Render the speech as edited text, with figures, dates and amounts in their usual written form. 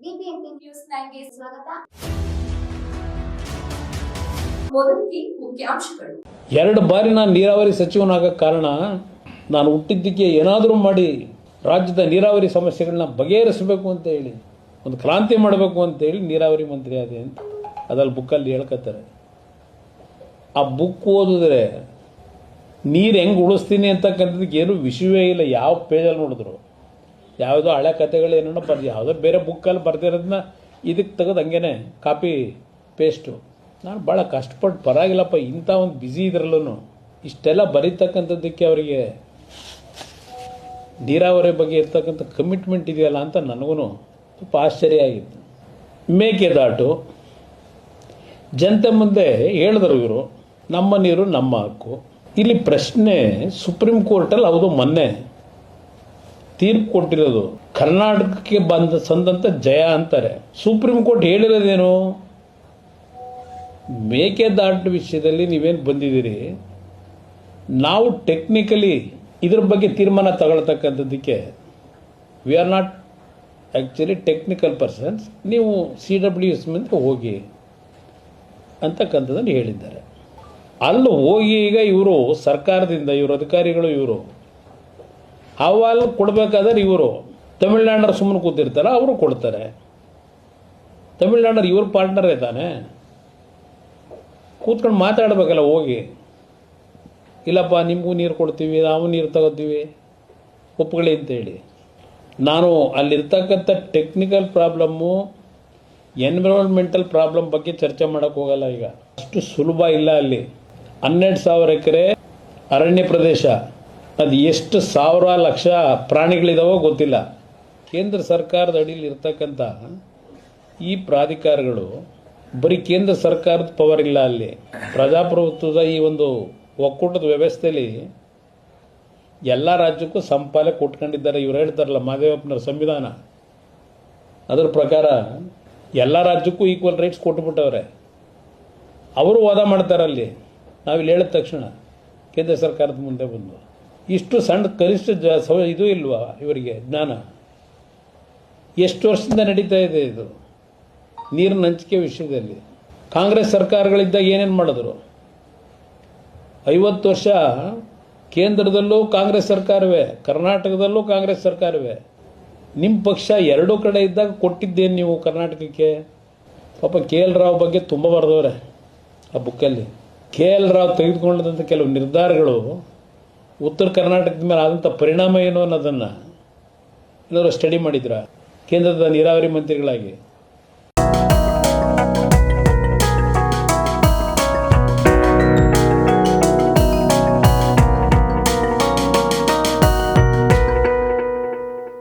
BBMP news 9ಗೆ ಸ್ವಾಗತ. ಮೊದಲಿಗೆ ಮುಖ್ಯಾಂಶಗಳು. 2 ಬಾರಿ ನಾನು ನೀರಾವರಿ ಸಚಿವನಾಗಕ್ಕೆ ಕಾರಣ ನಾನು ಹುಟ್ಟಿದ್ದಕ್ಕೆ ಏನಾದರೂ ಮಾಡಿ ರಾಜ್ಯದ ನೀರಾವರಿ ಸಮಸ್ಯೆಗಳನ್ನ ಬಗೆಹರಿಸಬೇಕು ಅಂತ ಹೇಳಿ ಒಂದು ಕ್ರಾಂತಿ ಮಾಡಬೇಕು ಅಂತ ಹೇಳಿ ನೀರಾವರಿ ಮಂತ್ರಿ ಆದೆ ಅಂತ ಅದ್ರಲ್ಲಿ ಬುಕ್ಕಲ್ಲಿ ಹೇಳ್ಕೊತಾರೆ. ಆ ಬುಕ್ ಓದಿದ್ರೆ ನೀರು ಹೆಂಗೆ ಉಳಿಸ್ತೀನಿ ಅಂತಕ್ಕಂಥದ್ದಕ್ಕೆ ಏನೂ ವಿಷಯವೇ ಇಲ್ಲ. ಯಾವ ಪೇಜಲ್ಲಿ ನೋಡಿದ್ರು ಯಾವುದೋ ಹಳೆ ಕಥೆಗಳು ಏನೋ ಯಾವುದೋ ಬೇರೆ ಬುಕ್ಕಲ್ಲಿ ಬರ್ದಿರೋದನ್ನ ಇದಕ್ಕೆ ತೆಗೆದು ಹಂಗೇನೆ ಕಾಪಿ ಪೇಸ್ಟು. ನಾನು ಭಾಳ ಕಷ್ಟಪಟ್ಟು ಪರವಾಗಿಲ್ಲಪ್ಪ, ಇಂಥ ಒಂದು ಬ್ಯುಸಿ ಇದ್ರಲ್ಲೂ ಇಷ್ಟೆಲ್ಲ ಬರೀತಕ್ಕಂಥದ್ದಕ್ಕೆ ಅವರಿಗೆ ನೀರಾವರಿ ಬಗ್ಗೆ ಇರ್ತಕ್ಕಂಥ ಕಮಿಟ್ಮೆಂಟ್ ಇದೆಯಲ್ಲ ಅಂತ ನನಗೂ ಸ್ವಲ್ಪ ಆಶ್ಚರ್ಯ ಆಗಿತ್ತು. ಮೇಕೆದಾಟು ಜನತೆ ಮುಂದೆ ಹೇಳಿದ್ರು ಇವರು, ನಮ್ಮ ನೀರು ನಮ್ಮ ಹಕ್ಕು. ಇಲ್ಲಿ ಪ್ರಶ್ನೆ ಸುಪ್ರೀಂ ಕೋರ್ಟಲ್ಲಿ ಹೌದು ಮೊನ್ನೆ ತೀರ್ಪು ಕೊಟ್ಟಿರೋದು ಕರ್ನಾಟಕಕ್ಕೆ ಸಂದಂತ ಜಯ ಅಂತಾರೆ. ಸುಪ್ರೀಂ ಕೋರ್ಟ್ ಹೇಳಿರೋದೇನು, ಮೇಕೆದಾಟು ವಿಷಯದಲ್ಲಿ ನೀವೇನು ಬಂದಿದ್ದೀರಿ, ನಾವು ಟೆಕ್ನಿಕಲಿ ಇದ್ರ ಬಗ್ಗೆ ತೀರ್ಮಾನ ತಗೊಳ್ತಕ್ಕಂಥದ್ದಕ್ಕೆ we are not actually technical persons, ನೀವು CWS ಮುಂದೆ ಹೋಗಿ ಅಂತಕ್ಕಂಥದ್ದನ್ನು ಹೇಳಿದ್ದಾರೆ. ಅಲ್ಲಿ ಹೋಗಿ ಈಗ ಇವರು ಸರ್ಕಾರದಿಂದ ಇವರು ಅಧಿಕಾರಿಗಳು ಇವರು ಅಹವಾಲು ಕೊಡಬೇಕಾದ್ರೆ ಇವರು ತಮಿಳ್ನಾಡರು ಸುಮ್ಮನೆ ಕೂತಿರ್ತಾರೆ, ಅವರು ಕೊಡ್ತಾರೆ. ತಮಿಳ್ನಾಡರು ಇವ್ರ ಪಾರ್ಟ್ನರೇ ತಾನೆ, ಕೂತ್ಕೊಂಡು ಮಾತಾಡಬೇಕಲ್ಲ ಹೋಗಿ. ಇಲ್ಲಪ್ಪ ನಿಮಗೂ ನೀರು ಕೊಡ್ತೀವಿ, ನಾವು ನೀರು ತಗೋತೀವಿ ಒಪ್ಪುಗಳೇ ಅಂತೇಳಿ. ನಾನು ಅಲ್ಲಿರ್ತಕ್ಕಂಥ ಟೆಕ್ನಿಕಲ್ ಪ್ರಾಬ್ಲಮ್ಮು ಎನ್ವಿರಾನ್ಮೆಂಟಲ್ ಪ್ರಾಬ್ಲಮ್ ಬಗ್ಗೆ ಚರ್ಚೆ ಮಾಡೋಕ್ಕೆ ಹೋಗಲ್ಲ. ಈಗ ಅಷ್ಟು ಸುಲಭ ಇಲ್ಲ. ಅಲ್ಲಿ 12,000 ಎಕರೆ ಅರಣ್ಯ ಪ್ರದೇಶ, ಅದು ಎಷ್ಟು ಸಾವಿರ ಲಕ್ಷ ಪ್ರಾಣಿಗಳಿದಾವೋ ಗೊತ್ತಿಲ್ಲ. ಕೇಂದ್ರ ಸರ್ಕಾರದ ಅಡಿಯಲ್ಲಿ ಇರ್ತಕ್ಕಂಥ ಈ ಪ್ರಾಧಿಕಾರಗಳು ಬರೀ ಕೇಂದ್ರ ಸರ್ಕಾರದ ಪವರ್ ಇಲ್ಲ. ಅಲ್ಲಿ ಪ್ರಜಾಪ್ರಭುತ್ವದ ಈ ಒಂದು ಒಕ್ಕೂಟದ ವ್ಯವಸ್ಥೆಯಲ್ಲಿ ಎಲ್ಲ ರಾಜ್ಯಕ್ಕೂ ಸಂಪಾಲೆ ಕೊಟ್ಕೊಂಡಿದ್ದಾರೆ. ಇವ್ರು ಹೇಳ್ತಾರಲ್ಲ ಮಹದೇವಪ್ಪನವ್ರ ಸಂವಿಧಾನ, ಅದರ ಪ್ರಕಾರ ಎಲ್ಲ ರಾಜ್ಯಕ್ಕೂ ಈಕ್ವಲ್ ರೈಟ್ಸ್ ಕೊಟ್ಟುಬಿಟ್ಟವ್ರೆ. ಅವರು ವಾದ ಮಾಡ್ತಾರಲ್ಲಿ. ನಾವಿಲ್ಲಿ ಹೇಳಿದ ತಕ್ಷಣ ಕೇಂದ್ರ ಸರ್ಕಾರದ ಮುಂದೆ ಬಂದು ಇಷ್ಟು ಸಣ್ಣ ಕನಿಷ್ಠ ಇದು ಇಲ್ವಾ ಇವರಿಗೆ ಜ್ಞಾನ? ಎಷ್ಟು ವರ್ಷದಿಂದ ನಡೀತಾ ಇದೆ ಇದು ನೀರಿನ ಹಂಚಿಕೆ ವಿಷಯದಲ್ಲಿ? ಕಾಂಗ್ರೆಸ್ ಸರ್ಕಾರಗಳಿದ್ದಾಗ ಏನೇನು ಮಾಡಿದ್ರು? 50 ವರ್ಷ ಕೇಂದ್ರದಲ್ಲೂ ಕಾಂಗ್ರೆಸ್ ಸರ್ಕಾರವೇ, ಕರ್ನಾಟಕದಲ್ಲೂ ಕಾಂಗ್ರೆಸ್ ಸರ್ಕಾರವೇ. ನಿಮ್ಮ ಪಕ್ಷ ಎರಡೂ ಕಡೆ ಇದ್ದಾಗ ಕೊಟ್ಟಿದ್ದೇನು ನೀವು ಕರ್ನಾಟಕಕ್ಕೆ? ಪಾಪ KL ರಾವ್ ಬಗ್ಗೆ ತುಂಬ ಬರೆದವ್ರೆ ಆ ಬುಕ್ಕಲ್ಲಿ. KL ರಾವ್ ತೆಗೆದುಕೊಂಡಂಥ ಕೆಲವು ನಿರ್ಧಾರಗಳು ಉತ್ತರ ಕರ್ನಾಟಕದ ಮೇಲೆ ಆದಂಥ ಪರಿಣಾಮ ಏನು ಅನ್ನೋದನ್ನು ಎಲ್ಲರೂ ಸ್ಟಡಿ ಮಾಡಿದ್ರ ಕೇಂದ್ರದ ನೀರಾವರಿ ಮಂತ್ರಿಗಳಾಗಿ?